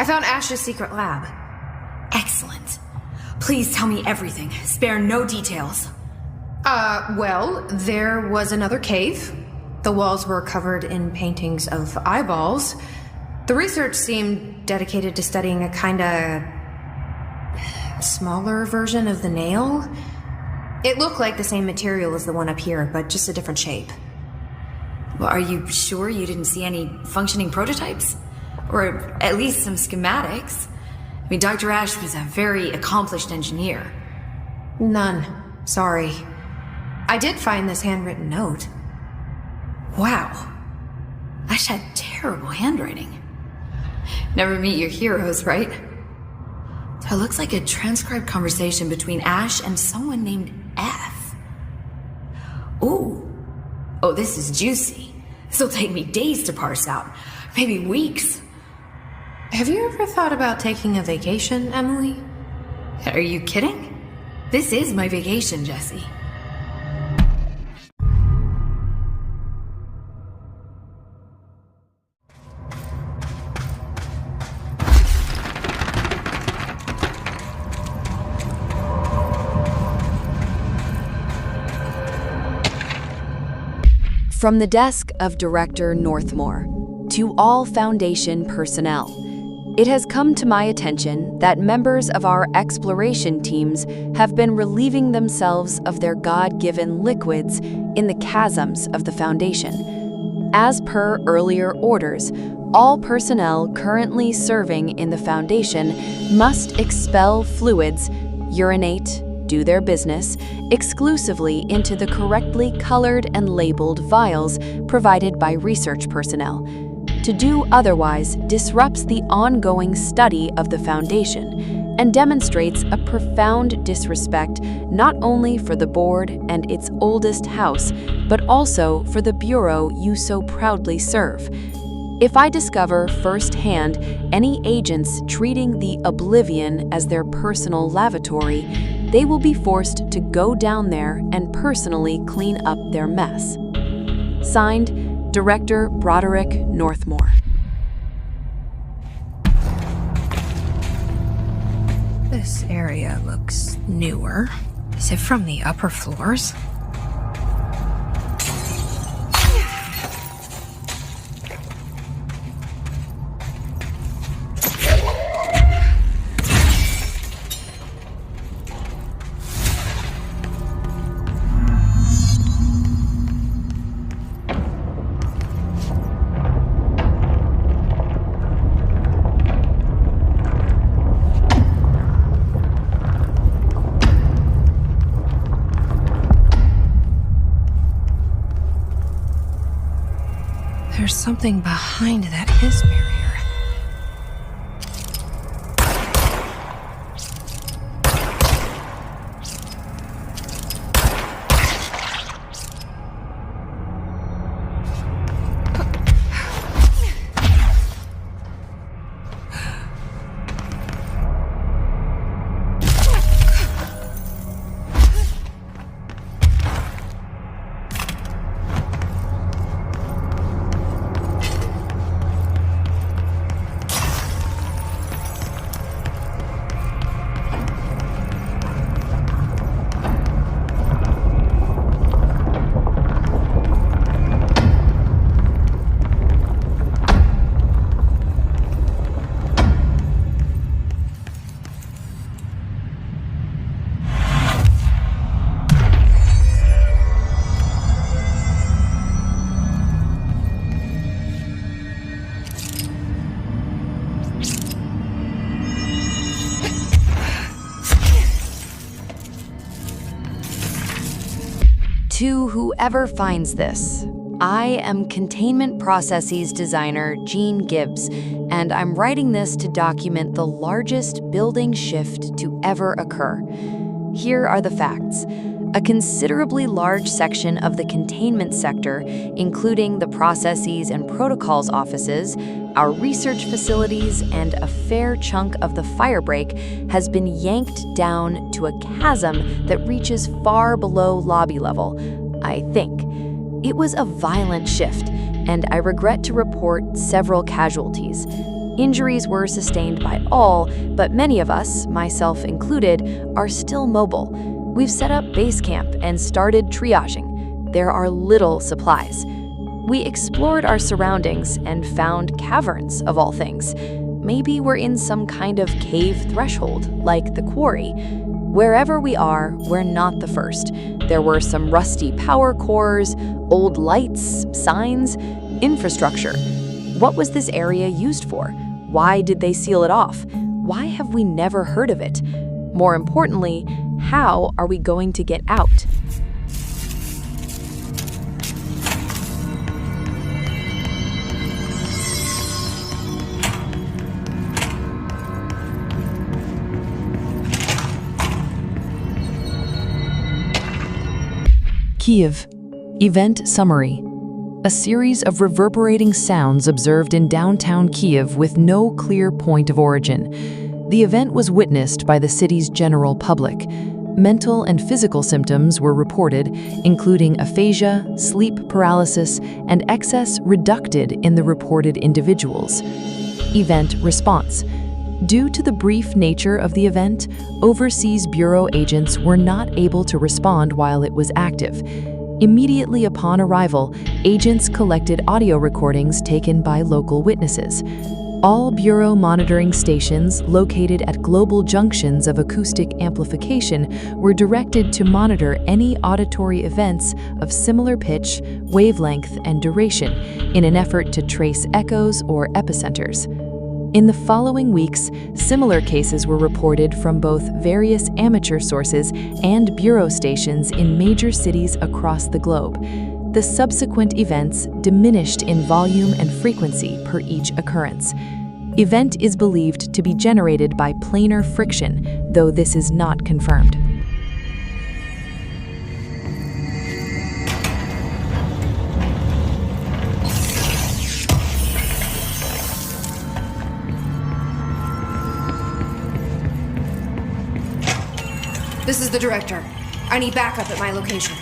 found Ash's secret lab. Excellent. Please tell me everything. Spare no details. Well, there was another cave. The walls were covered in paintings of eyeballs. The research seemed dedicated to studying a kinda smaller version of the nail. It looked like the same material as the one up here, but just a different shape. Well, are you sure you didn't see any functioning prototypes? Or at least some schematics? I mean, Dr. Ash was a very accomplished engineer. None. Sorry. I did find this handwritten note. Wow. Ash had terrible handwriting. Never meet your heroes, right? It looks like a transcribed conversation between Ash and someone named F. Ooh. Oh, this is juicy. This'll take me days to parse out. Maybe weeks. Have you ever thought about taking a vacation, Emily? Are you kidding? This is my vacation, Jesse. From the desk of Director Northmore, to all Foundation personnel, it has come to my attention that members of our exploration teams have been relieving themselves of their God-given liquids in the chasms of the Foundation. As per earlier orders, all personnel currently serving in the Foundation must expel fluids, urinate, do their business, exclusively into the correctly colored and labeled vials provided by research personnel. To do otherwise disrupts the ongoing study of the Foundation and demonstrates a profound disrespect not only for the board and its oldest house, but also for the bureau you so proudly serve. If I discover firsthand any agents treating the Oblivion as their personal lavatory, they will be forced to go down there and personally clean up their mess. Signed, Director Broderick Northmore. This area looks newer. Is it from the upper floors? There's something behind that hiss barrier. To whoever finds this, I am Containment Processes designer Jean Gibbs, and I'm writing this to document the largest building shift to ever occur. Here are the facts. A considerably large section of the containment sector, including the processes and protocols offices, our research facilities, and a fair chunk of the firebreak, has been yanked down to a chasm that reaches far below lobby level, I think. It was a violent shift, and I regret to report several casualties. Injuries were sustained by all, but many of us, myself included, are still mobile. We've set up base camp and started triaging. There are little supplies. We explored our surroundings and found caverns, of all things. Maybe we're in some kind of cave threshold, like the quarry. Wherever we are, we're not the first. There were some rusty power cores, old lights, signs, infrastructure. What was this area used for? Why did they seal it off? Why have we never heard of it? More importantly, how are we going to get out? Kiev. Event Summary. A series of reverberating sounds observed in downtown Kiev with no clear point of origin. The event was witnessed by the city's general public. Mental and physical symptoms were reported, including aphasia, sleep paralysis, and excess reducted in the reported individuals. Event response. Due to the brief nature of the event, Overseas Bureau agents were not able to respond while it was active. Immediately upon arrival, agents collected audio recordings taken by local witnesses. All Bureau monitoring stations located at global junctions of acoustic amplification were directed to monitor any auditory events of similar pitch, wavelength, and duration in an effort to trace echoes or epicenters. In the following weeks, similar cases were reported from both various amateur sources and Bureau stations in major cities across the globe. The subsequent events diminished in volume and frequency per each occurrence. Event is believed to be generated by planar friction, though this is not confirmed. This is the director. I need backup at my location.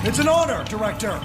It's an honor, Director.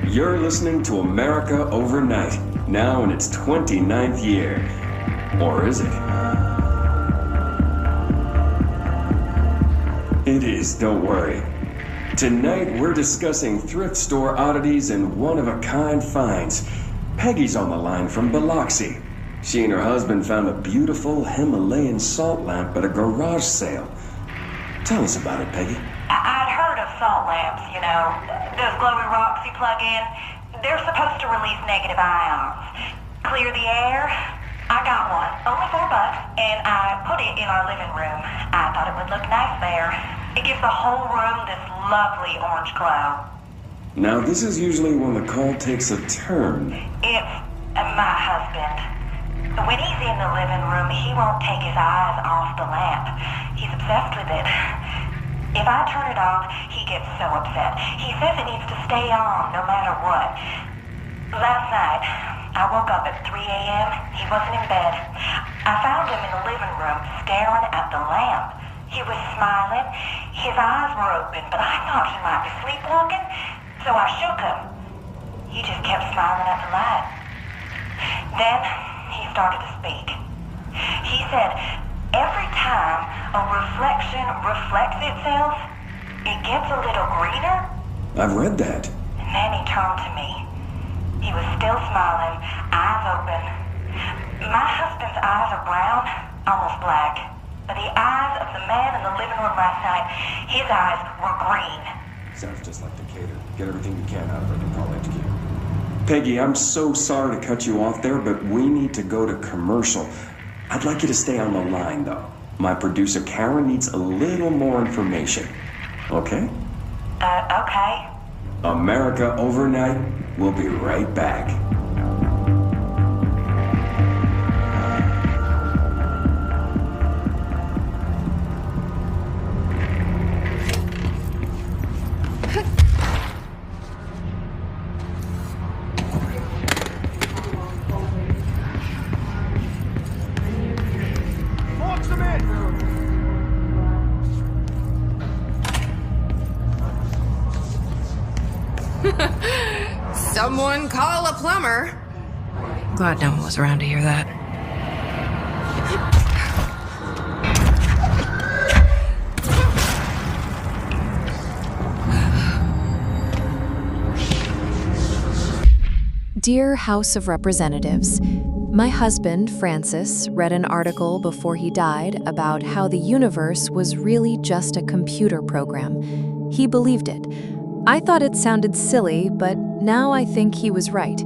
You're listening to America Overnight, now in its 29th year. Or is it? It is, don't worry. Tonight we're discussing thrift store oddities and one-of-a-kind finds. Peggy's on the line from Biloxi. She and her husband found a beautiful Himalayan salt lamp at a garage sale. Tell us about it, Peggy. I'd heard of salt lamps, you know, those glowy rocks you plug in. They're supposed to release negative ions, clear the air. I got one, only $4, and I put it in our living room. I thought it would look nice there. It gives the whole room this lovely orange glow. Now, this is usually when the call takes a turn. It's my husband. When he's in the living room, he won't take his eyes off the lamp. He's obsessed with it. If I turn it off, he gets so upset. He says it needs to stay on no matter what. Last night, I woke up at 3 a.m. He wasn't in bed. I found him in the living room staring at the lamp. He was smiling. His eyes were open, but I thought he might be sleepwalking, so I shook him. He just kept smiling at the light. Then he started to speak. He said, every time a reflection reflects itself, it gets a little greener. I've read that. And then he turned to me. He was still smiling, eyes open. My husband's eyes are brown, almost black. But the eyes of the man in the living room last night, his eyes were green. Sounds just like Decatur. Get everything you can out of her to call HQ. Peggy, I'm so sorry to cut you off there, but we need to go to commercial. I'd like you to stay on the line, though. My producer, Karen, needs a little more information. Okay? Okay. America Overnight. We'll be right back. Launch them in! Someone call a plumber. Glad no one was around to hear that. Dear House of Representatives, my husband, Francis, read an article before he died about how the universe was really just a computer program. He believed it. I thought it sounded silly, but now I think he was right.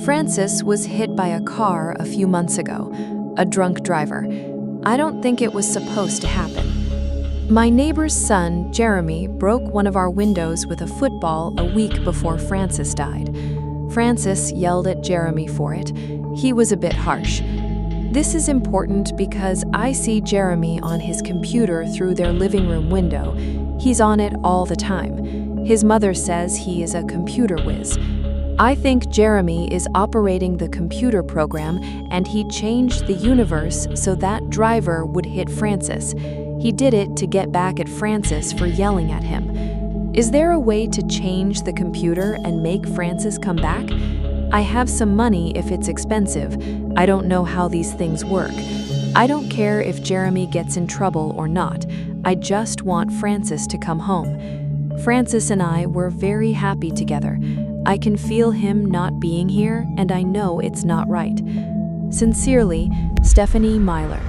Francis was hit by a car a few months ago, a drunk driver. I don't think it was supposed to happen. My neighbor's son, Jeremy, broke one of our windows with a football a week before Francis died. Francis yelled at Jeremy for it. He was a bit harsh. This is important because I see Jeremy on his computer through their living room window. He's on it all the time. His mother says he is a computer whiz. I think Jeremy is operating the computer program, and he changed the universe so that driver would hit Francis. He did it to get back at Francis for yelling at him. Is there a way to change the computer and make Francis come back? I have some money if it's expensive. I don't know how these things work. I don't care if Jeremy gets in trouble or not. I just want Francis to come home. Francis and I were very happy together. I can feel him not being here, and I know it's not right. Sincerely, Stephanie Myler.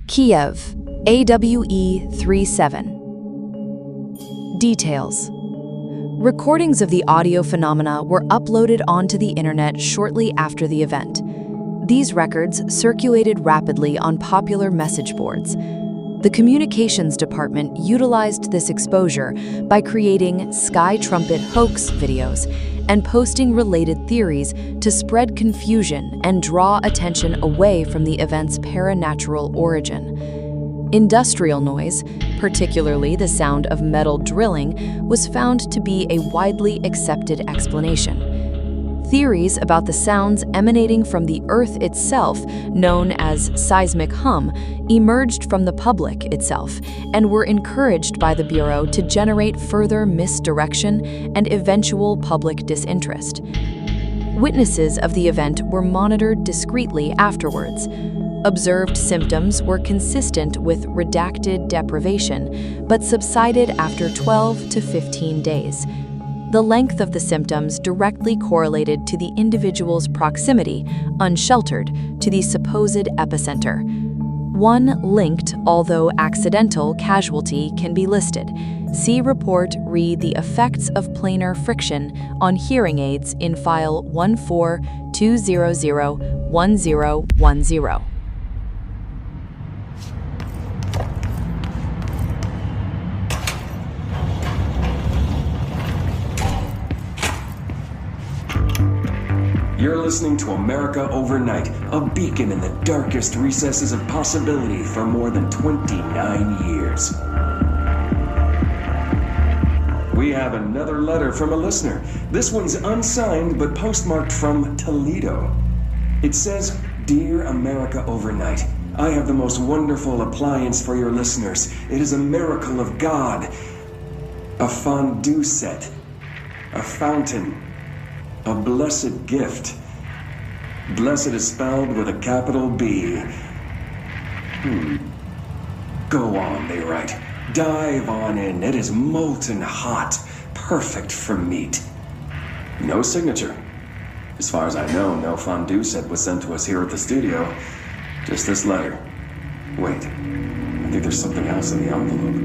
Kiev, AWE 37. Details. Recordings of the audio phenomena were uploaded onto the internet shortly after the event. These records circulated rapidly on popular message boards. The communications department utilized this exposure by creating Sky Trumpet hoax videos and posting related theories to spread confusion and draw attention away from the event's paranatural origin. Industrial noise, particularly the sound of metal drilling, was found to be a widely accepted explanation. Theories about the sounds emanating from the Earth itself, known as seismic hum, emerged from the public itself and were encouraged by the Bureau to generate further misdirection and eventual public disinterest. Witnesses of the event were monitored discreetly afterwards. Observed symptoms were consistent with redacted deprivation, but subsided after 12 to 15 days. The length of the symptoms directly correlated to the individual's proximity, unsheltered, to the supposed epicenter. One linked, although accidental, casualty can be listed. See report read the effects of planar friction on hearing aids in file 1420011010. You're listening to America Overnight, a beacon in the darkest recesses of possibility for more than 29 years. We have another letter from a listener. This one's unsigned but postmarked from Toledo. It says, "Dear America Overnight, I have the most wonderful appliance for your listeners. It is a miracle of God. A fondue set. A fountain. A blessed gift. Blessed is spelled with a capital B. Go on, they write. Dive on in. It is molten hot. Perfect for meat." No signature. As far as I know, no fondue set was sent to us here at the studio. Just this letter. Wait. I think there's something else in the envelope.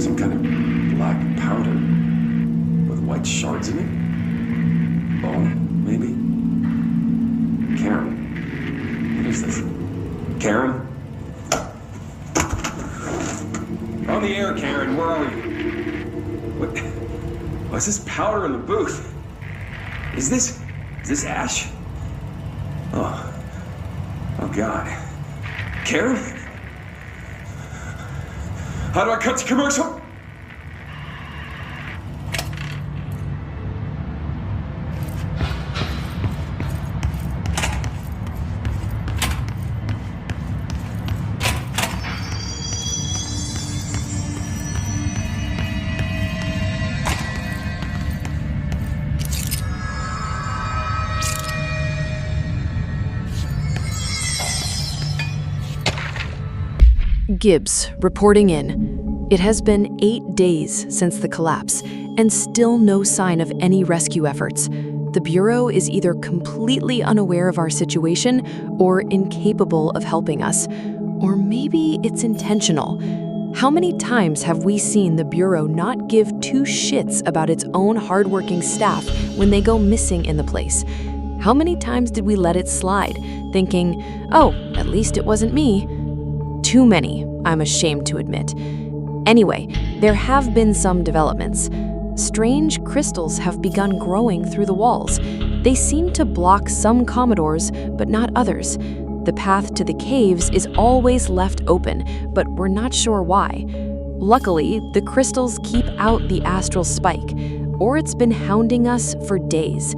Some kind of black powder with white shards in it? Bone, maybe? Karen. What is this? Karen? On the air, Karen. Where are you? What? What's this powder in the booth? Is this ash? Oh God. Karen? How do I cut to commercial? Gibbs, reporting in. It has been 8 days since the collapse, and still no sign of any rescue efforts. The Bureau is either completely unaware of our situation or incapable of helping us. Or maybe it's intentional. How many times have we seen the Bureau not give two shits about its own hardworking staff when they go missing in the place? How many times did we let it slide, thinking, oh, at least it wasn't me? Too many, I'm ashamed to admit. Anyway, there have been some developments. Strange crystals have begun growing through the walls. They seem to block some Commodores, but not others. The path to the caves is always left open, but we're not sure why. Luckily, the crystals keep out the astral spike, or it's been hounding us for days.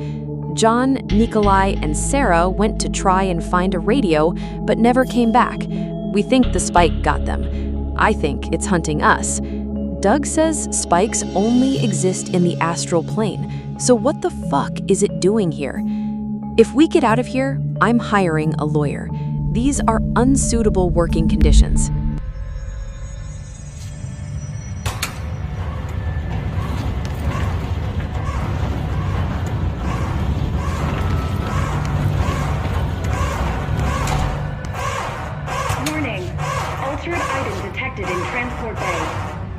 John, Nikolai, and Sarah went to try and find a radio, but never came back. We think the spike got them. I think it's hunting us. Doug says spikes only exist in the astral plane, so what the fuck is it doing here? If we get out of here, I'm hiring a lawyer. These are unsuitable working conditions. Altered item detected in Transport Bay.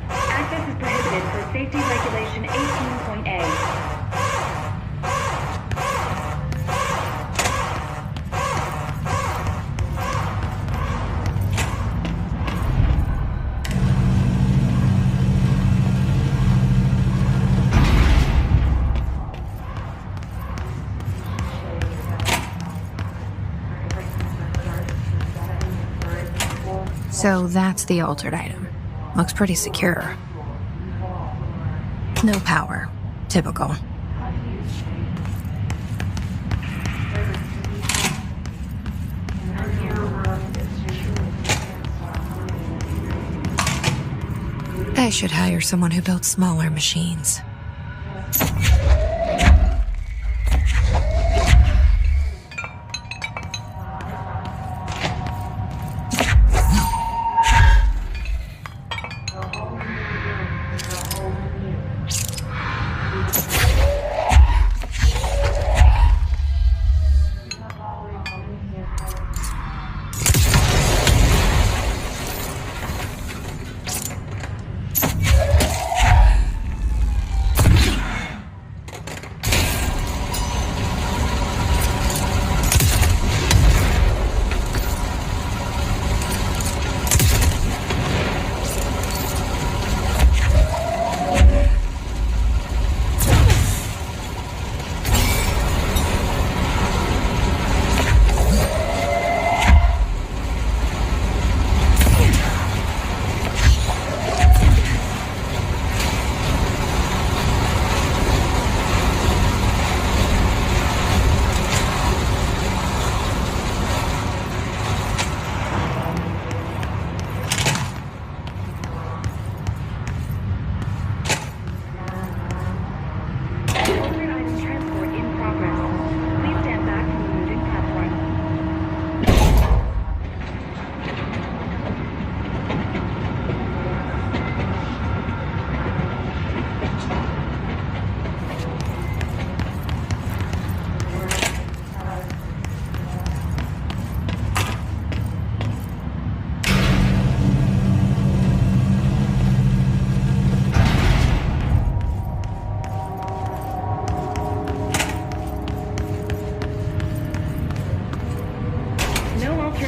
Access is prohibited per Safety Regulation 18.A. So that's the altered item. Looks pretty secure. No power. Typical. I should hire someone who builds smaller machines.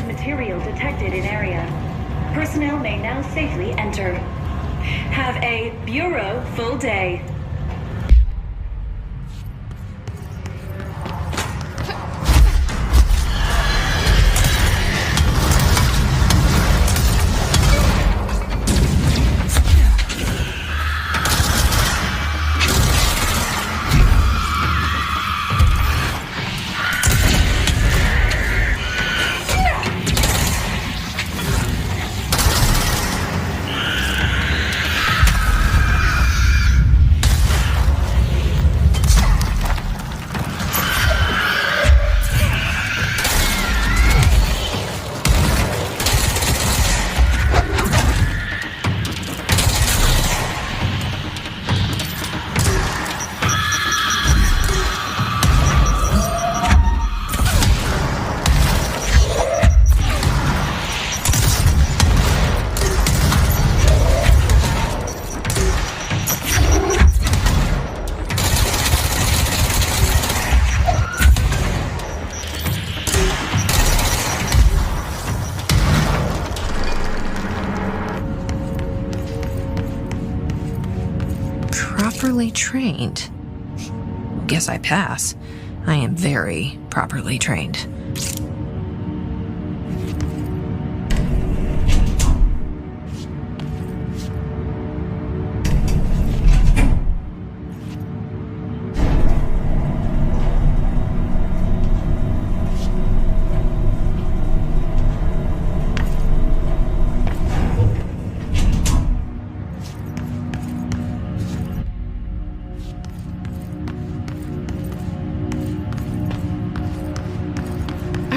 Material detected in area. Personnel may now safely enter. Have a Bureau full day. Properly trained. Guess I pass. I am very properly trained.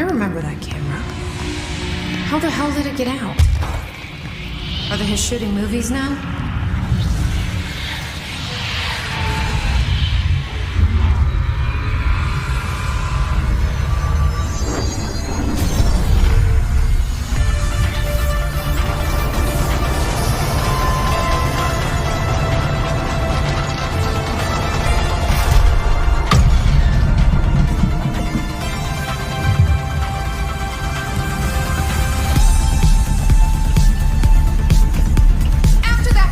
Remember that camera. How the hell did it get out? Are they just shooting movies now? After that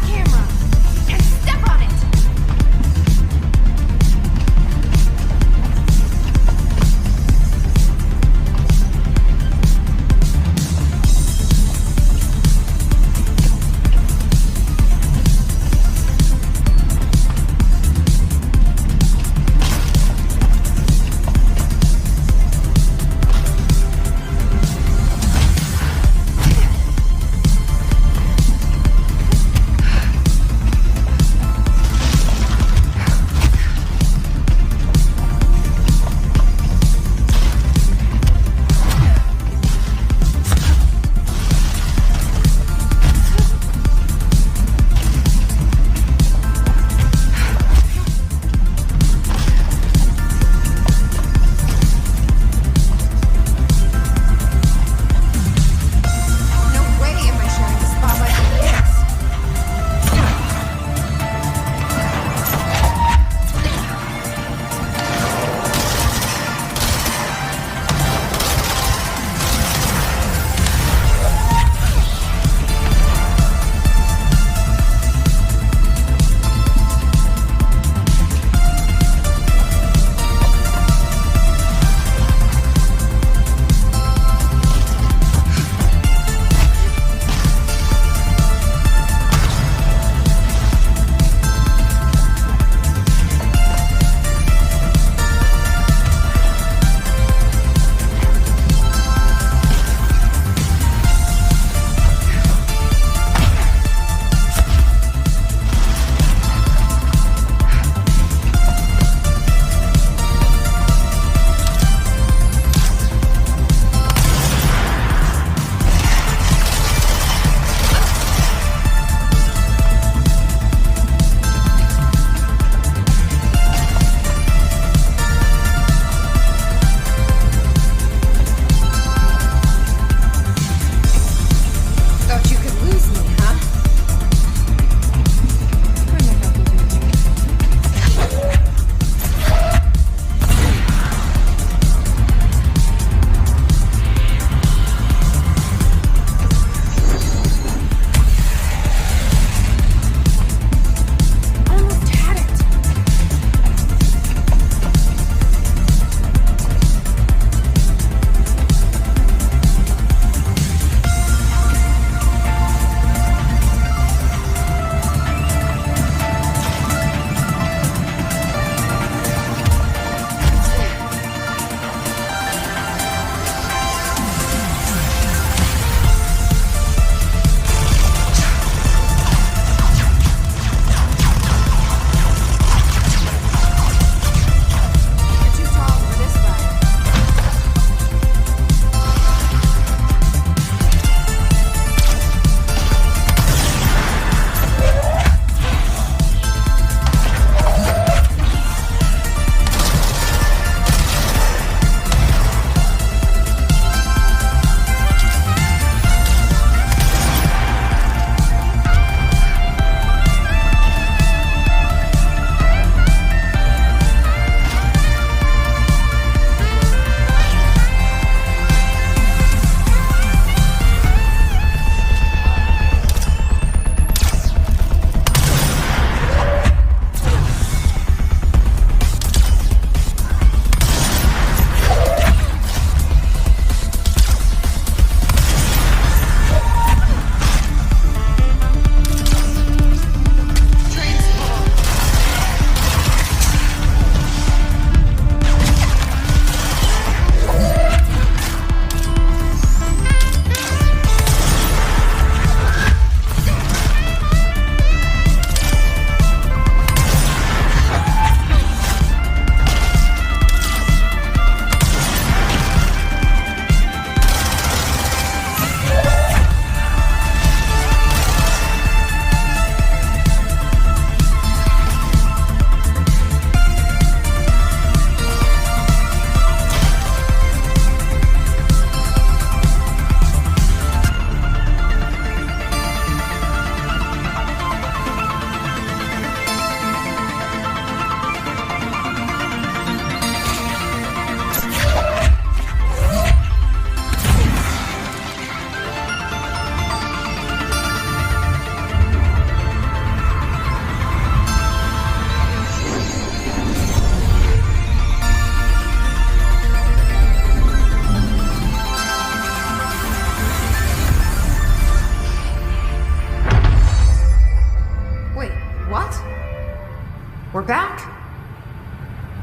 we're back.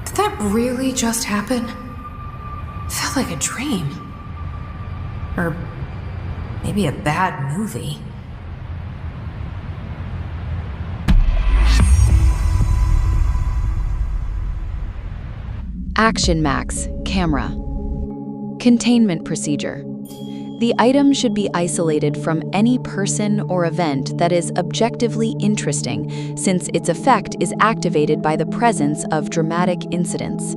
Did that really just happen? It felt like a dream. Or maybe a bad movie. Action Max camera. Containment procedure. The item should be isolated from any person or event that is objectively interesting, since its effect is activated by the presence of dramatic incidents.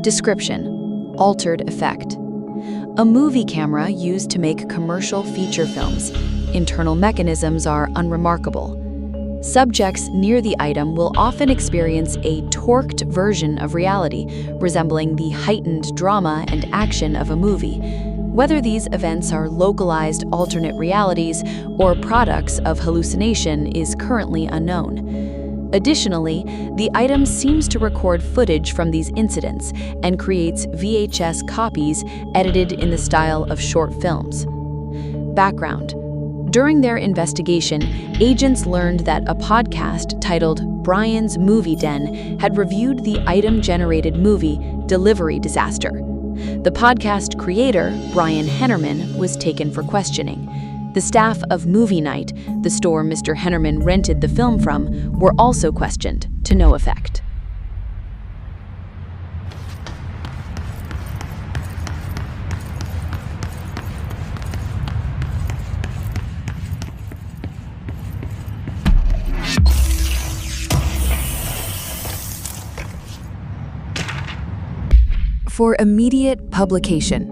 Description: altered effect. A movie camera used to make commercial feature films. Internal mechanisms are unremarkable. Subjects near the item will often experience a torqued version of reality, resembling the heightened drama and action of a movie. Whether these events are localized alternate realities or products of hallucination is currently unknown. Additionally, the item seems to record footage from these incidents and creates VHS copies edited in the style of short films. Background: during their investigation, agents learned that a podcast titled Brian's Movie Den had reviewed the item-generated movie Delivery Disaster. The podcast creator, Brian Hennerman, was taken for questioning. The staff of Movie Night, the store Mr. Hennerman rented the film from, were also questioned, to no effect. For immediate publication,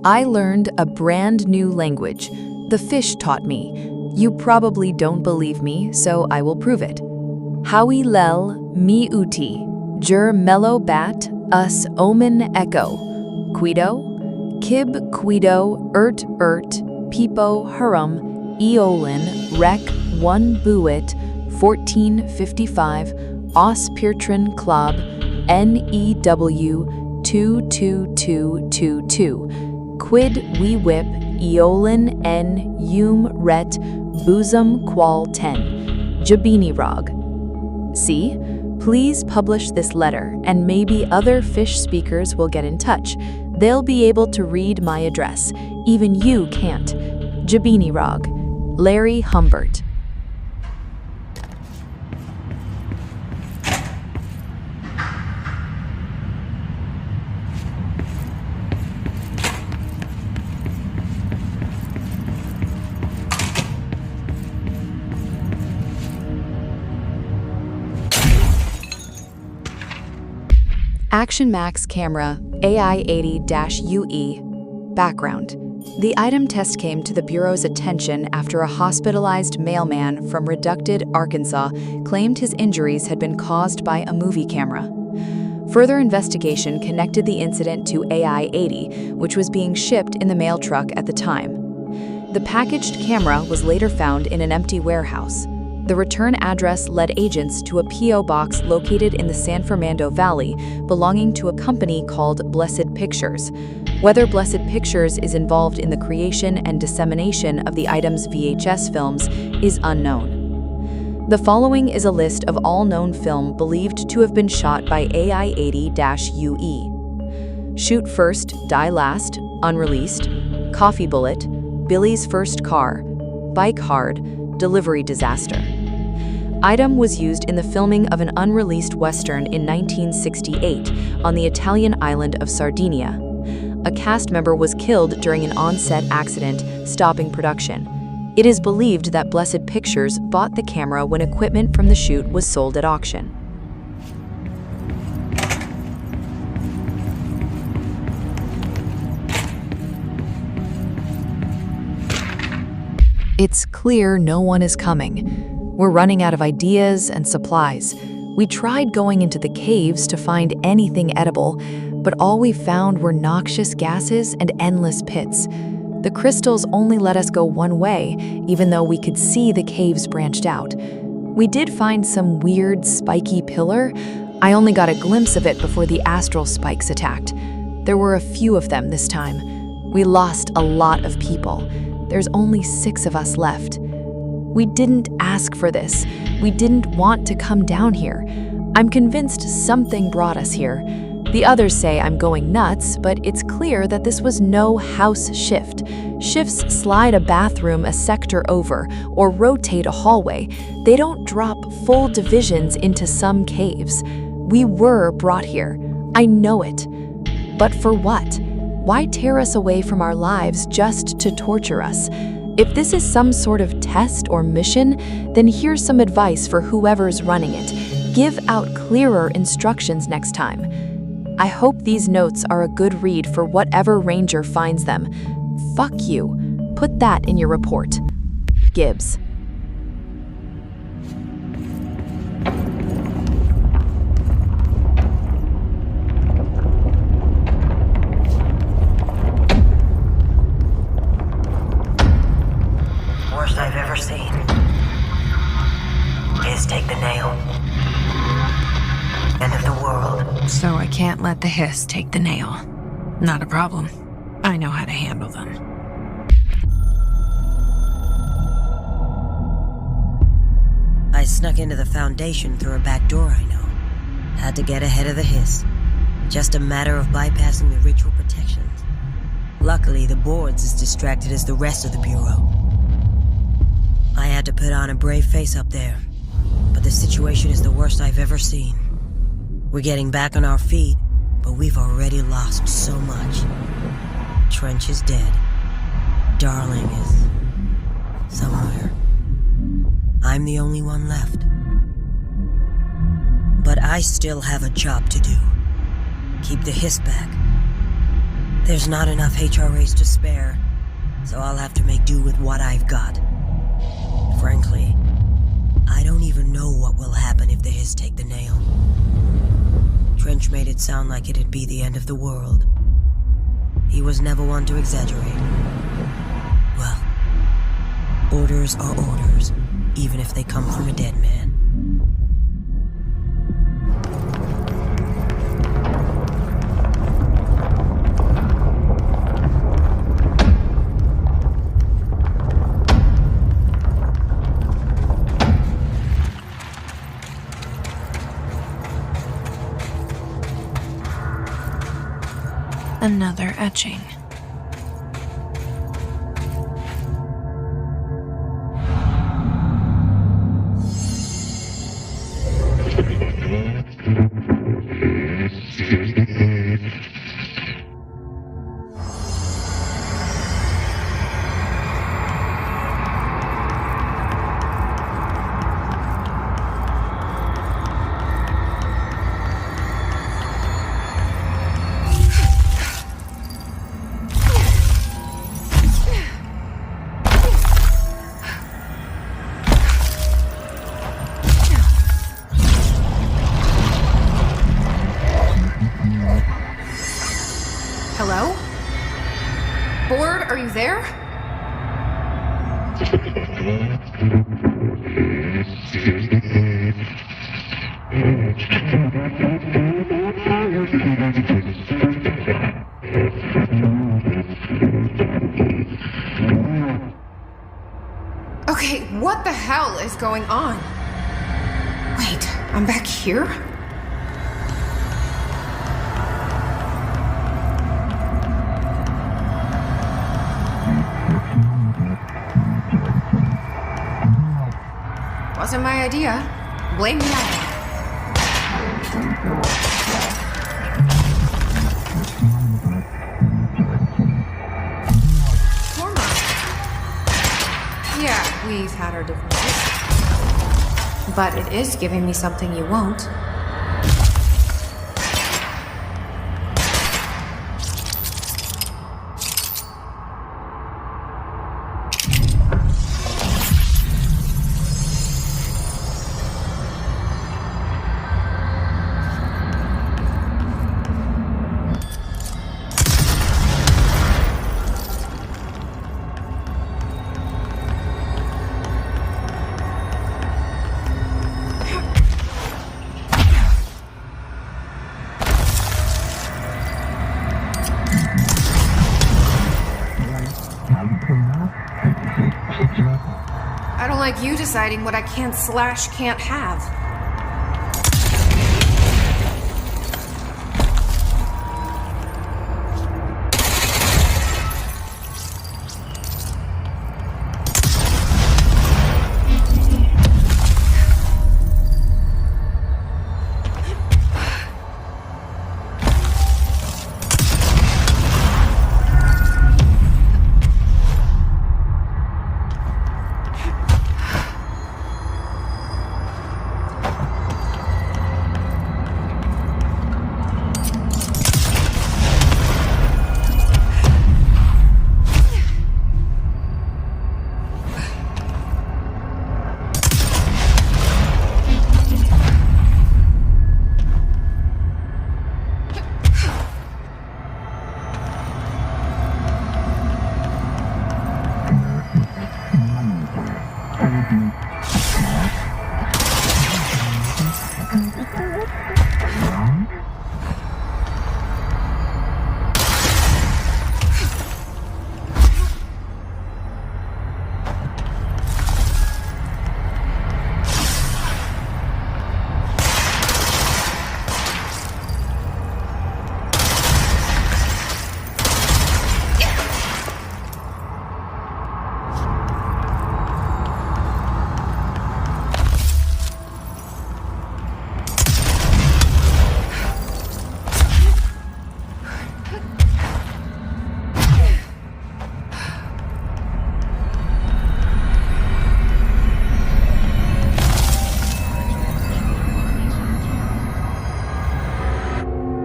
I learned a brand new language. The fish taught me. You probably don't believe me, so I will prove it. Howie lel mi uti, jur mellow bat, us omen echo. Quido, kib quido, pipo hurum, eolin, rec 1 buit, 1455, os pirtrin club, NEW 22222, quid we whip, eolin en ret, bosom qual 10, jabini rog. See? Please publish this letter, and maybe other fish speakers will get in touch. They'll be able to read my address. Even you can't. Jabini rog. Larry Humbert. Action Max camera AI80-UE. Background: the item test came to the Bureau's attention after a hospitalized mailman from Reducted, Arkansas, claimed his injuries had been caused by a movie camera. Further investigation connected the incident to AI80, which was being shipped in the mail truck at the time. The packaged camera was later found in an empty warehouse. The return address led agents to a P.O. box located in the San Fernando Valley, belonging to a company called Blessed Pictures. Whether Blessed Pictures is involved in the creation and dissemination of the item's VHS films is unknown. The following is a list of all known film believed to have been shot by AI80-UE. Shoot First, Die Last, unreleased, Coffee Bullet, Billy's First Car, Bike Hard, Delivery Disaster. Item was used in the filming of an unreleased Western in 1968 on the Italian island of Sardinia. A cast member was killed during an on-set accident, stopping production. It is believed that Blessed Pictures bought the camera when equipment from the shoot was sold at auction. It's clear no one is coming. We're running out of ideas and supplies. We tried going into the caves to find anything edible, but all we found were noxious gases and endless pits. The crystals only let us go one way, even though we could see the caves branched out. We did find some weird, spiky pillar. I only got a glimpse of it before the astral spikes attacked. There were a few of them this time. We lost a lot of people. There's only 6 of us left. We didn't ask for this. We didn't want to come down here. I'm convinced something brought us here. The others say I'm going nuts, but it's clear that this was no house shift. Shifts slide a bathroom a sector over or rotate a hallway. They don't drop full divisions into some caves. We were brought here. I know it. But for what? Why tear us away from our lives just to torture us? If this is some sort of test or mission, then here's some advice for whoever's running it. Give out clearer instructions next time. I hope these notes are a good read for whatever ranger finds them. Fuck you. Put that in your report. Gibbs. Worst I've ever seen is take the nail. End of the world. So I can't let the hiss take the nail. Not a problem. I know how to handle them. I snuck into the Foundation through a back door I know. Had to get ahead of the hiss. Just a matter of bypassing the ritual protections. Luckily, the board's as distracted as the rest of the Bureau. I had to put on a brave face up there, but the situation is the worst I've ever seen. We're getting back on our feet, but we've already lost so much. Trench is dead. Darling is somewhere. I'm the only one left. But I still have a job to do. Keep the hiss back. There's not enough HRAs to spare, so I'll have to make do with what I've got. Frankly, I don't even know what will happen if the hiss take the nail. Trench made it sound like it'd be the end of the world. He was never one to exaggerate. Well, orders are orders, even if they come from a dead man. Another etching. Hello? Board, are you there? Okay, what the hell is going on? Wait, I'm back here? Wasn't my idea. Blame me on it. Hormone. Yeah, we've had our differences. But it is giving me something you won't. I don't like you deciding what I can/can't have.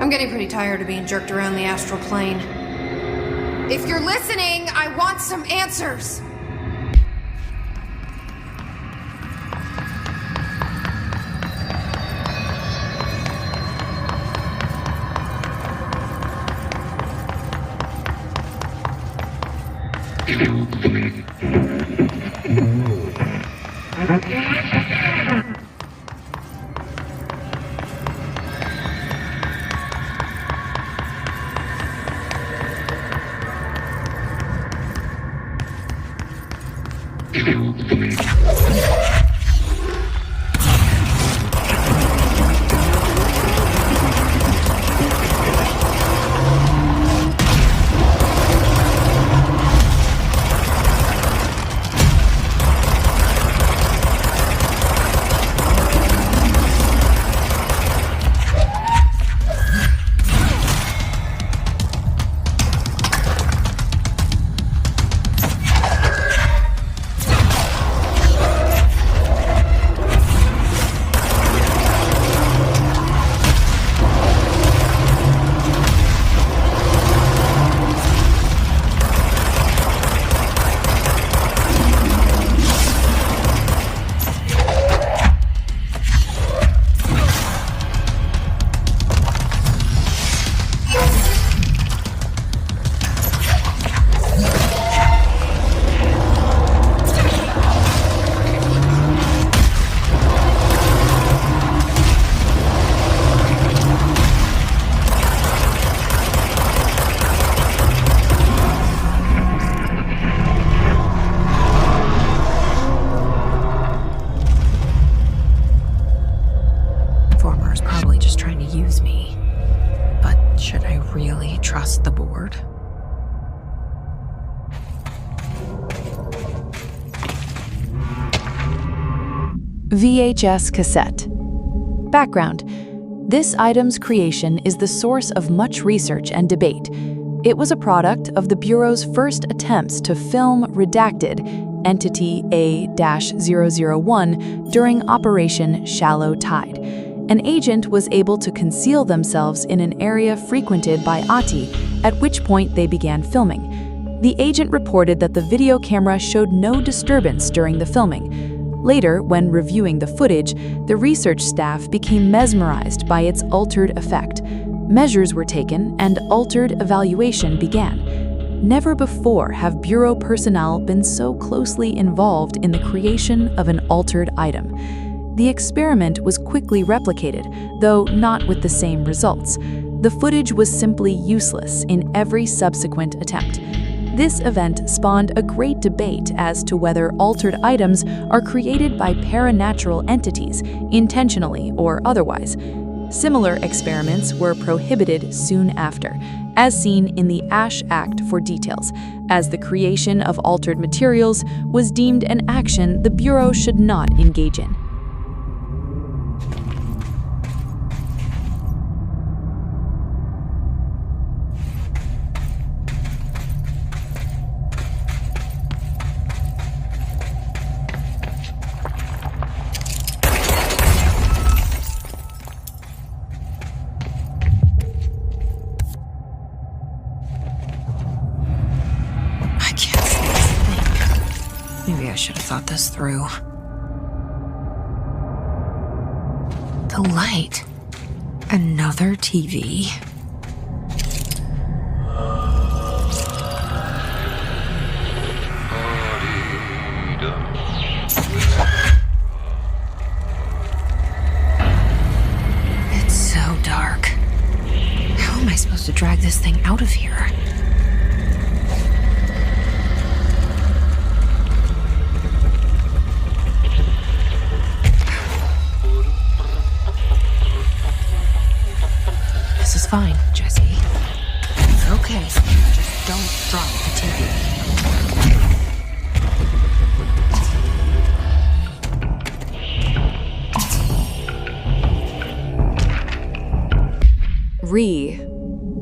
I'm getting pretty tired of being jerked around the astral plane. If you're listening, I want some answers! Trust the board? VHS cassette. Background. This item's creation is the source of much research and debate. It was a product of the Bureau's first attempts to film redacted Entity A-001 during Operation Shallow Tide. An agent was able to conceal themselves in an area frequented by Ati, at which point they began filming. The agent reported that the video camera showed no disturbance during the filming. Later, when reviewing the footage, the research staff became mesmerized by its altered effect. Measures were taken and altered evaluation began. Never before have Bureau personnel been so closely involved in the creation of an altered item. The experiment was quickly replicated, though not with the same results. The footage was simply useless in every subsequent attempt. This event spawned a great debate as to whether altered items are created by paranatural entities, intentionally or otherwise. Similar experiments were prohibited soon after, as seen in the Ash Act for details, as the creation of altered materials was deemed an action the Bureau should not engage in. Maybe I should have thought this through. The light. Another TV. supposed to drag this thing out of here? This is fine, Jesse. It's okay. Just don't drop the TV.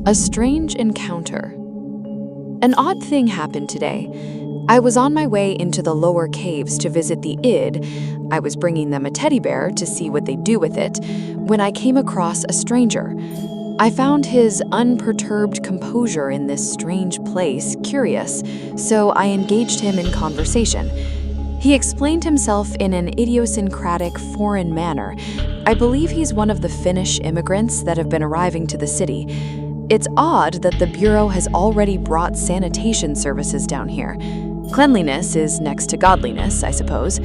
A strange encounter. An odd thing happened today. I was on my way into the lower caves to visit the id. I was bringing them a teddy bear to see what they'd do with it, when I came across a stranger. I found his unperturbed composure in this strange place curious, so I engaged him in conversation. He explained himself in an idiosyncratic foreign manner. I believe he's one of the Finnish immigrants that have been arriving to the city. It's odd that the Bureau has already brought sanitation services down here. Cleanliness is next to godliness, I suppose.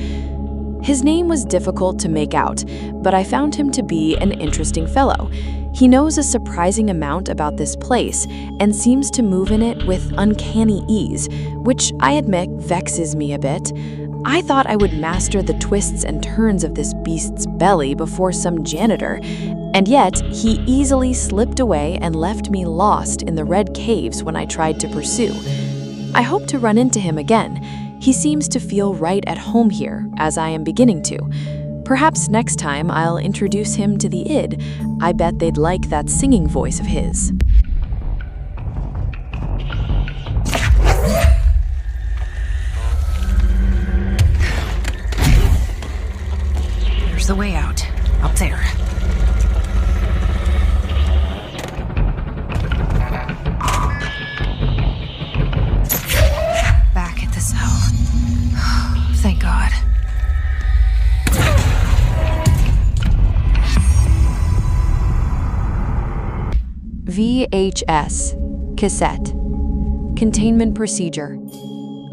His name was difficult to make out, but I found him to be an interesting fellow. He knows a surprising amount about this place and seems to move in it with uncanny ease, which I admit vexes me a bit. I thought I would master the twists and turns of this beast's belly before some janitor, and yet he easily slipped away and left me lost in the red caves when I tried to pursue. I hope to run into him again. He seems to feel right at home here, as I am beginning to. Perhaps next time I'll introduce him to the id. I bet they'd like that singing voice of his. Here's the way out. Up there. Back at the cell. Thank God. VHS. Cassette. Containment procedure.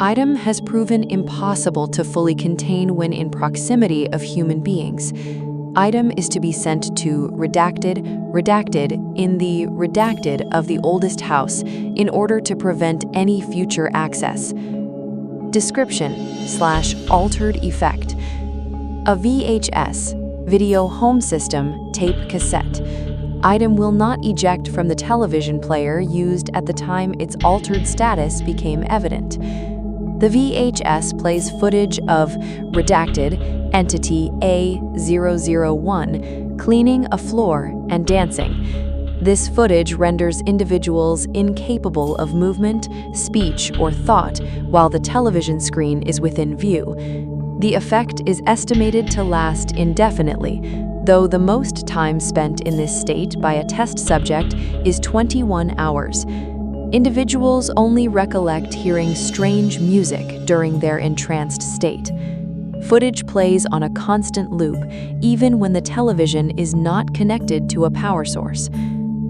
Item has proven impossible to fully contain when in proximity of human beings. Item is to be sent to redacted in the redacted of the oldest house in order to prevent any future access. Description/altered effect. A VHS, video home system, tape cassette. Item will not eject from the television player used at the time its altered status became evident. The VHS plays footage of redacted entity A001 cleaning a floor and dancing. This footage renders individuals incapable of movement, speech, or thought while the television screen is within view. The effect is estimated to last indefinitely, though the most time spent in this state by a test subject is 21 hours. Individuals only recollect hearing strange music during their entranced state. Footage plays on a constant loop, even when the television is not connected to a power source.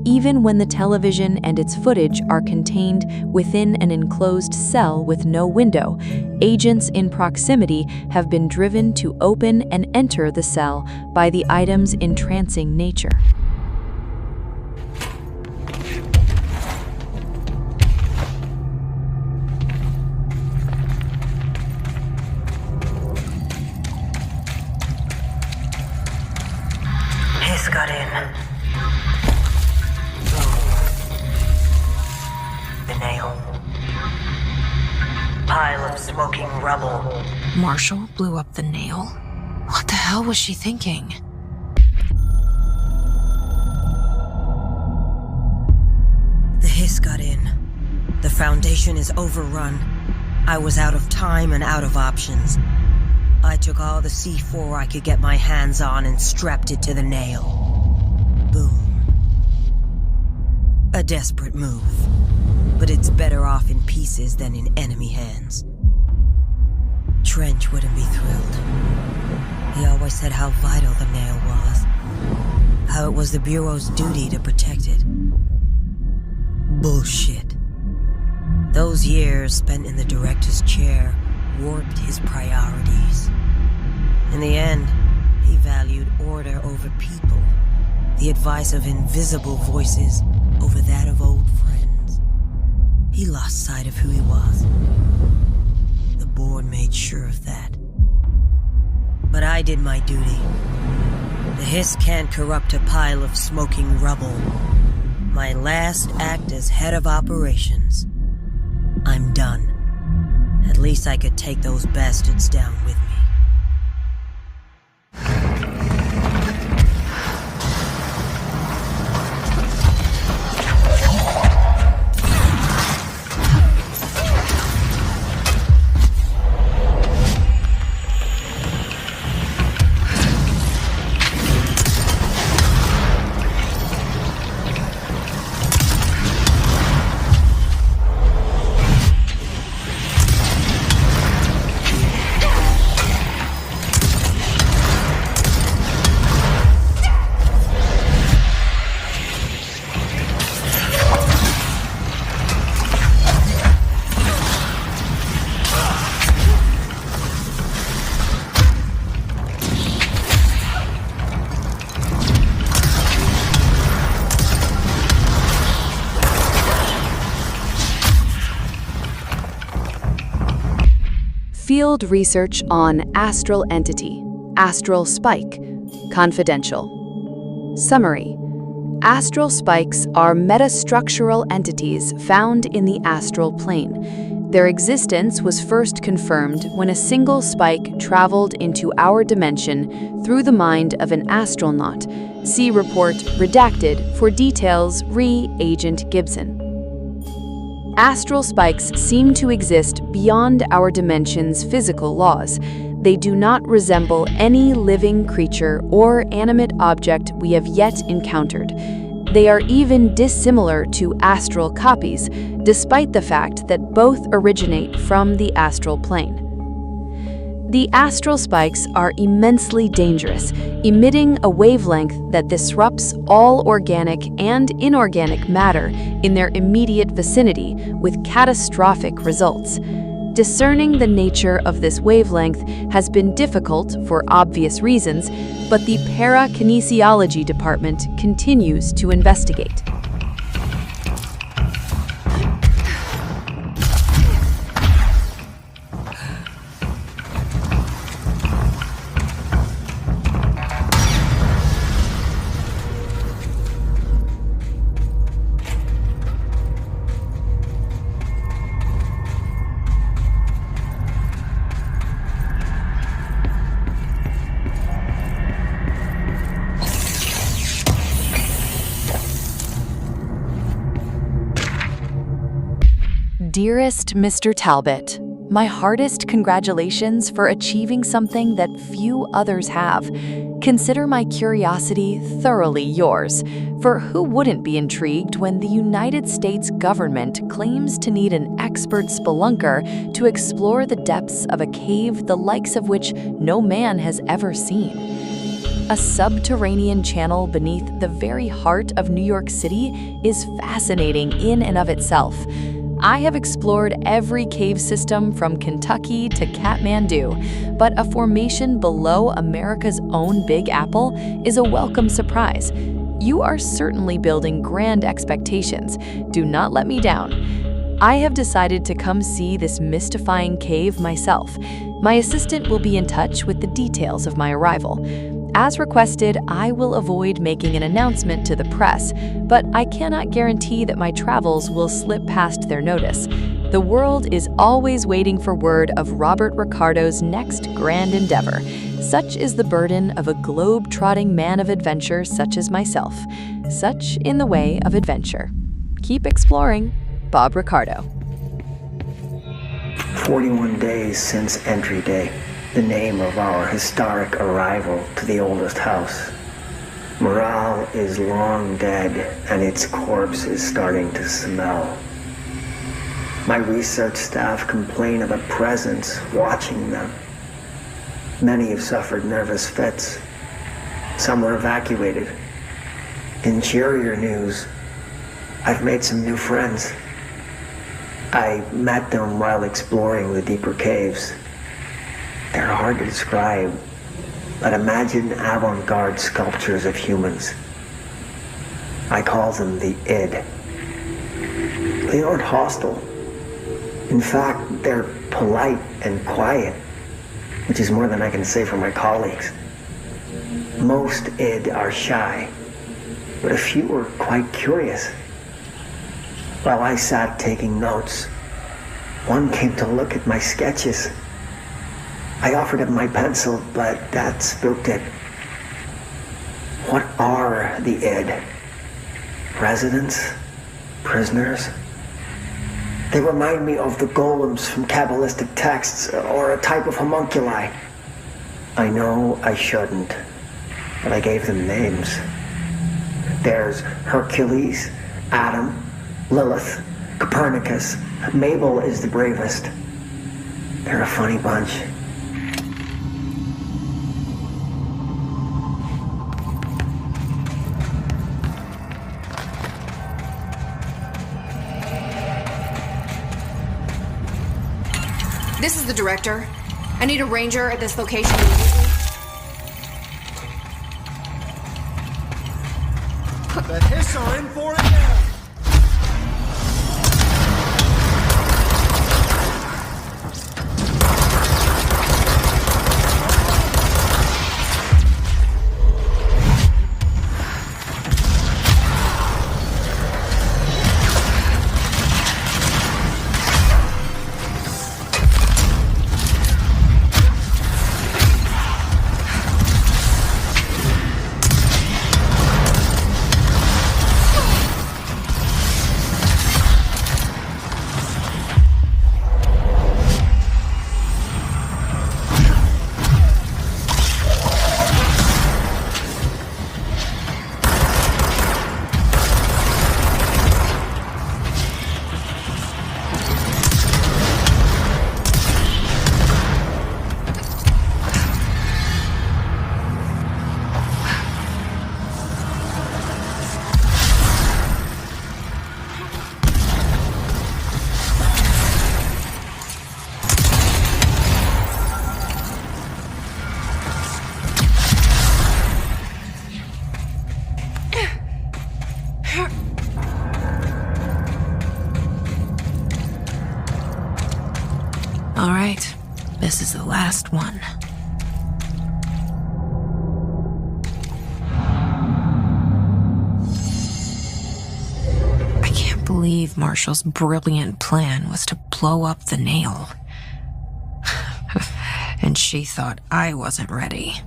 Even when the television and its footage are contained within an enclosed cell with no window, agents in proximity have been driven to open and enter the cell by the item's entrancing nature. Hiss got in. The nail. Pile of smoking rubble. Marshall blew up the nail? What the hell was she thinking? The hiss got in. The Foundation is overrun. I was out of time and out of options. I took all the C4 I could get my hands on and strapped it to the nail. Boom. A desperate move. But it's better off in pieces than in enemy hands. Trench wouldn't be thrilled. He always said how vital the nail was. How it was the Bureau's duty to protect it. Bullshit. Those years spent in the director's chair warped his priorities. In the end, he valued order over people, the advice of invisible voices over that of old friends. He lost sight of who he was. The board made sure of that. But I did my duty. The hiss can't corrupt a pile of smoking rubble. My last act as head of operations. I'm done. At least I could take those bastards down with me. Field research on astral entity, astral spike, confidential. Summary: astral spikes are metastructural entities found in the astral plane. Their existence was first confirmed when a single spike traveled into our dimension through the mind of an astronaut. See report redacted for details re Agent Gibson. Astral spikes seem to exist beyond our dimension's physical laws. They do not resemble any living creature or animate object we have yet encountered. They are even dissimilar to astral copies, despite the fact that both originate from the astral plane. The astral spikes are immensely dangerous, emitting a wavelength that disrupts all organic and inorganic matter in their immediate vicinity with catastrophic results. Discerning the nature of this wavelength has been difficult for obvious reasons, but the parakinesiology department continues to investigate. Dearest Mr. Talbot, my heartiest congratulations for achieving something that few others have. Consider my curiosity thoroughly yours, for who wouldn't be intrigued when the United States government claims to need an expert spelunker to explore the depths of a cave the likes of which no man has ever seen? A subterranean channel beneath the very heart of New York City is fascinating in and of itself. I have explored every cave system from Kentucky to Kathmandu, but a formation below America's own Big Apple is a welcome surprise. You are certainly building grand expectations. Do not let me down. I have decided to come see this mystifying cave myself. My assistant will be in touch with the details of my arrival. As requested, I will avoid making an announcement to the press, but I cannot guarantee that my travels will slip past their notice. The world is always waiting for word of Robert Ricardo's next grand endeavor. Such is the burden of a globe-trotting man of adventure such as myself. Such in the way of adventure. Keep exploring. Bob Ricardo. 41 days since entry day. The name of our historic arrival to the oldest house. Morale is long dead, and its corpse is starting to smell. My research staff complain of a presence watching them. Many have suffered nervous fits. Some were evacuated. In cheerier news, I've made some new friends. I met them while exploring the deeper caves. They're hard to describe, but imagine avant-garde sculptures of humans. I call them the id. They aren't hostile. In fact, they're polite and quiet, which is more than I can say for my colleagues. Most id are shy, but a few were quite curious. While I sat taking notes, one came to look at my sketches. I offered him my pencil, but that spooked it. What are the id? Residents? Prisoners? They remind me of the golems from Kabbalistic texts, or a type of homunculi. I know I shouldn't, but I gave them names. There's Hercules, Adam, Lilith, Copernicus. Mabel is the bravest. They're a funny bunch. This is the director. I need a ranger at this location immediately. The Hiss are in for it now! All right, this is the last one. I can't believe Marshall's brilliant plan was to blow up the nail. And she thought I wasn't ready.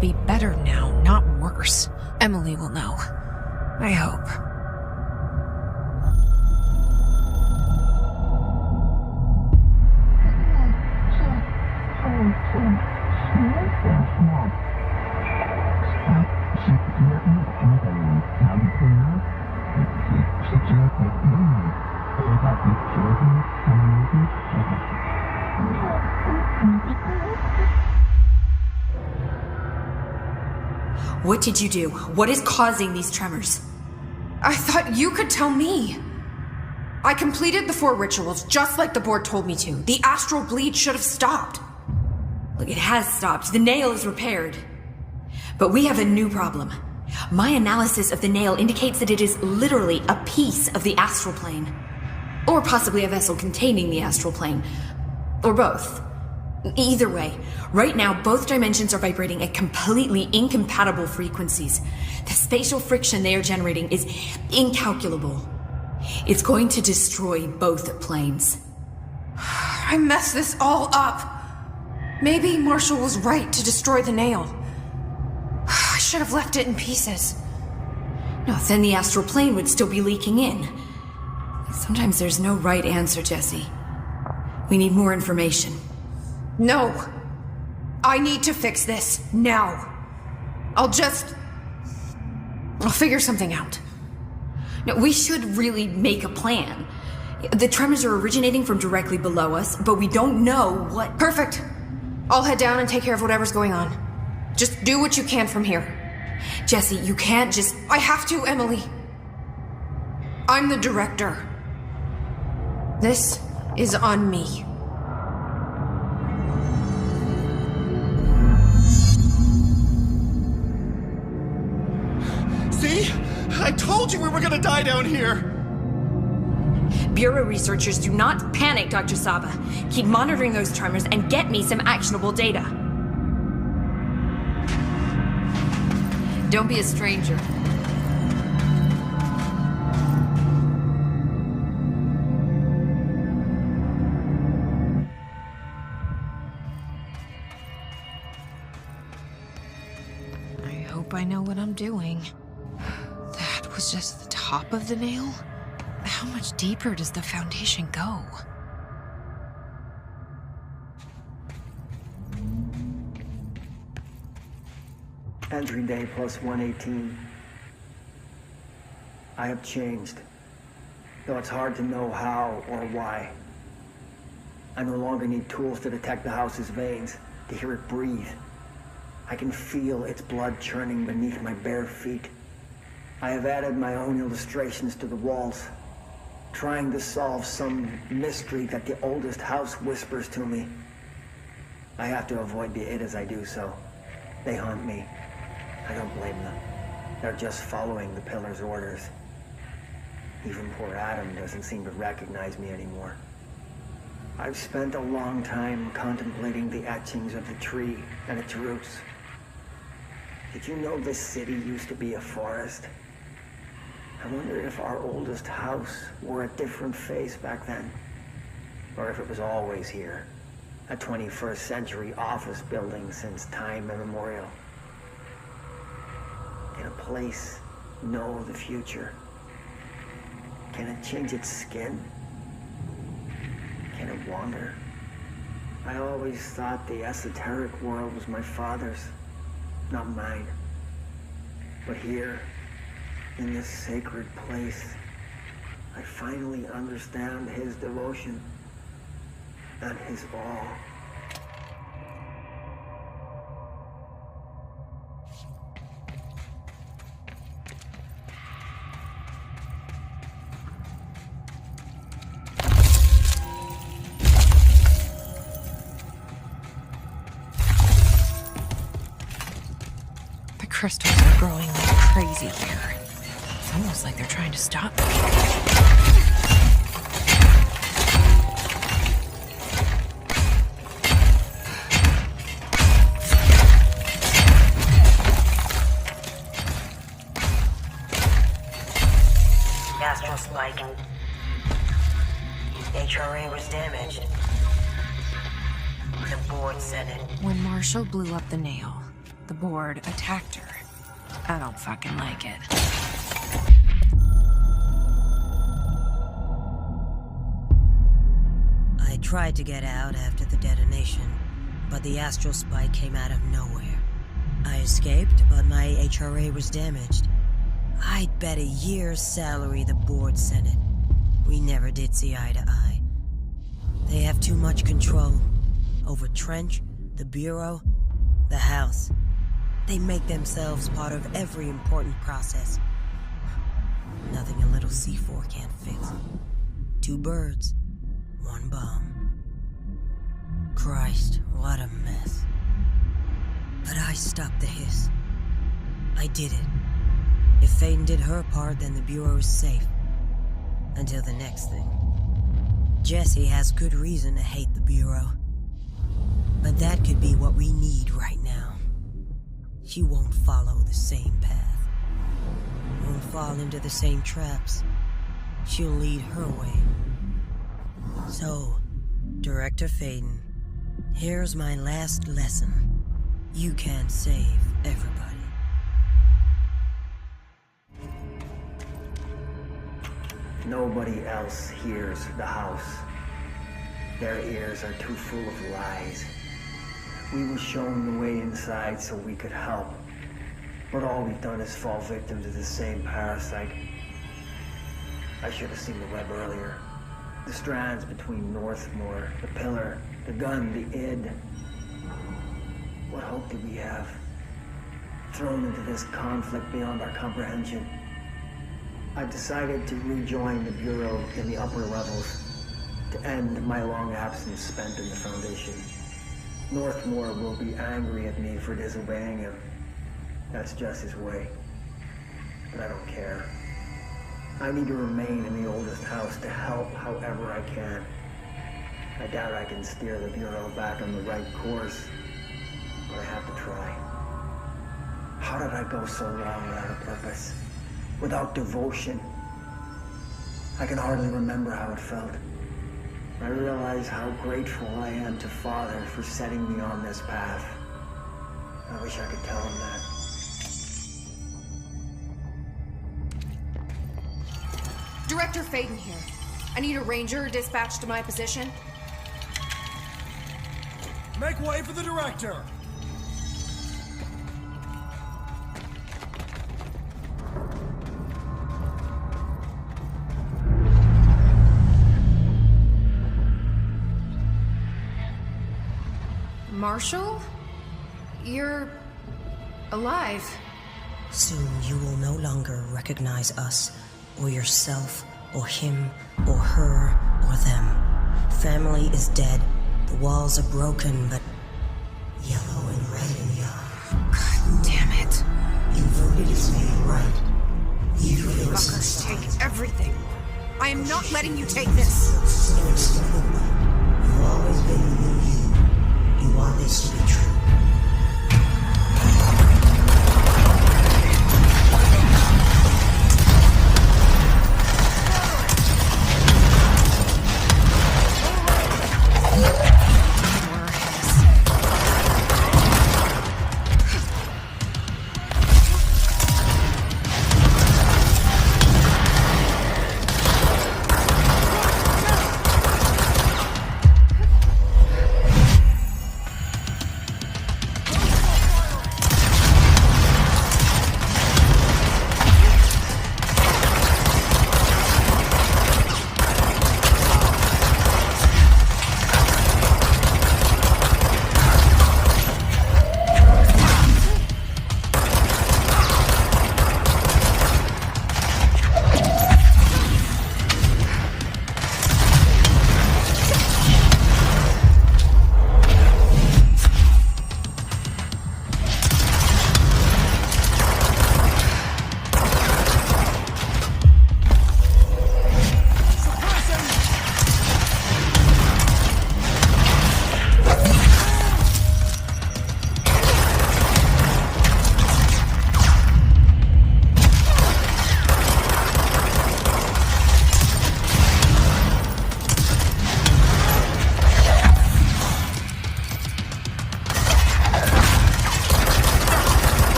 Be better now, not worse. Emily will know. I hope. What did you do? What is causing these tremors? I thought you could tell me. I completed the 4 rituals just like the board told me to. The astral bleed should have stopped. Look, it has stopped. The nail is repaired. But we have a new problem. My analysis of the nail indicates that it is literally a piece of the astral plane. Or possibly a vessel containing the astral plane. Or both. Either way, right now both dimensions are vibrating at completely incompatible frequencies. The spatial friction they are generating is incalculable. It's going to destroy both planes. I messed this all up. Maybe Marshall was right to destroy the nail. I should have left it in pieces. No, then the astral plane would still be leaking in. Sometimes there's no right answer, Jesse. We need more information. No. I need to fix this, now. I'll figure something out. No, we should really make a plan. The tremors are originating from directly below us, but we don't know what... Perfect. I'll head down and take care of whatever's going on. Just do what you can from here. Jesse, you can't just... I have to, Emily. I'm the director. This is on me. See? I told you we were gonna die down here! Bureau researchers, do not panic, Dr. Saba. Keep monitoring those tremors and get me some actionable data. Don't be a stranger. I hope I know what I'm doing. That was just the top of the nail? How much deeper does the foundation go? Entry day plus 118. I have changed, though it's hard to know how or why. I no longer need tools to detect the house's veins, to hear it breathe. I can feel its blood churning beneath my bare feet. I have added my own illustrations to the walls, trying to solve some mystery that the oldest house whispers to me. I have to avoid the it as I do so. They haunt me. I don't blame them. They're just following the pillar's orders. Even poor Adam doesn't seem to recognize me anymore. I've spent a long time contemplating the etchings of the tree and its roots. Did you know this city used to be a forest? I wonder if our oldest house wore a different face back then. Or if it was always here. A 21st century office building since time immemorial. Can a place know the future? Can it change its skin? Can it wander? I always thought the esoteric world was my father's, not mine. But here, in this sacred place, I finally understand his devotion and his awe. The crystals are growing like crazy here. It's almost like they're trying to stop me. Astral spike. HRA was damaged. The board said it. When Marshall blew up the nail, the board attacked her. I don't fucking like it. I tried to get out after the detonation, but the astral spike came out of nowhere. I escaped, but my HRA was damaged. I'd bet a year's salary the board sent it. We never did see eye to eye. They have too much control over Trench, the Bureau, the House. They make themselves part of every important process. Nothing a little C4 can't fix. 2 birds, 1 bomb. Christ, what a mess. But I stopped the hiss. I did it. If Faden did her part, then the Bureau is safe. Until the next thing. Jesse has good reason to hate the Bureau. But that could be what we need right now. She won't follow the same path. Won't fall into the same traps. She'll lead her way. So, Director Faden, here's my last lesson. You can't save everybody. Nobody else hears the house. Their ears are too full of lies. We were shown the way inside so we could help. But all we've done is fall victim to the same parasite. I should have seen the web earlier. The strands between Northmore, the pillar, the gun, the id. What hope did we have? Thrown into this conflict beyond our comprehension. I've decided to rejoin the Bureau in the upper levels to end my long absence spent in the Foundation. Northmore will be angry at me for disobeying him. That's just his way. But I don't care. I need to remain in the oldest house to help however I can. I doubt I can steer the Bureau back on the right course, but I have to try. How did I go so long without a purpose? Without devotion? I can hardly remember how it felt. I realize how grateful I am to Father for setting me on this path. I wish I could tell him that. Director Faden here. I need a ranger dispatched to my position. Make way for the director! Marshall? You're alive. Soon you will no longer recognize us, or yourself, or him, or her, or them. Family is dead. The walls are broken, but yellow and red and young. God damn it. You voted is made right. You Fuckers take everything. I am not letting you take this. You've always been the new you. You want this to be true.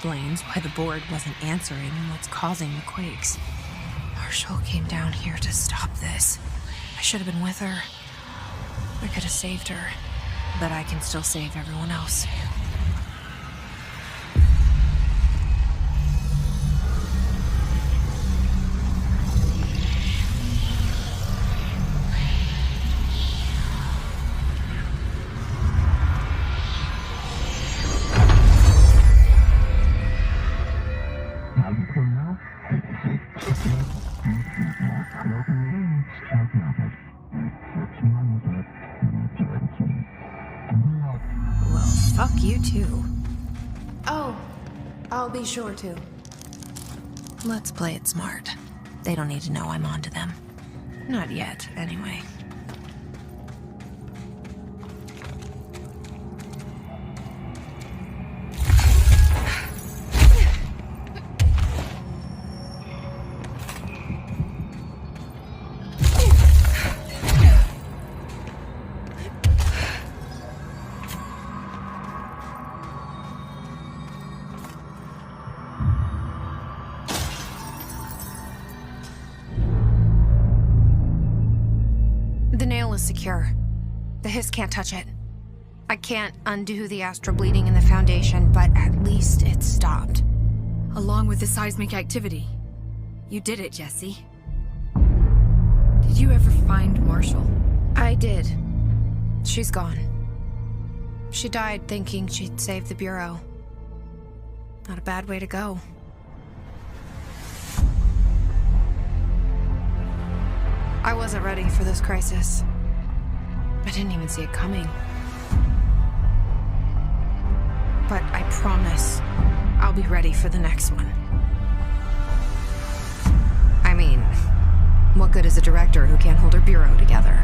explains why the board wasn't answering and what's causing the quakes. Marshall came down here to stop this. I should have been with her. I could have saved her, but I can still save everyone else. Well, fuck you too. Oh, I'll be sure to. Let's play it smart. They don't need to know I'm onto them. Not yet, anyway. The nail is secure. The hiss can't touch it. I can't undo the astral bleeding in the Foundation, but at least it's stopped. Along with the seismic activity. You did it, Jesse. Did you ever find Marshall? I did. She's gone. She died thinking she'd save the Bureau. Not a bad way to go. I wasn't ready for this crisis. I didn't even see it coming. But I promise I'll be ready for the next one. I mean, what good is a director who can't hold her bureau together?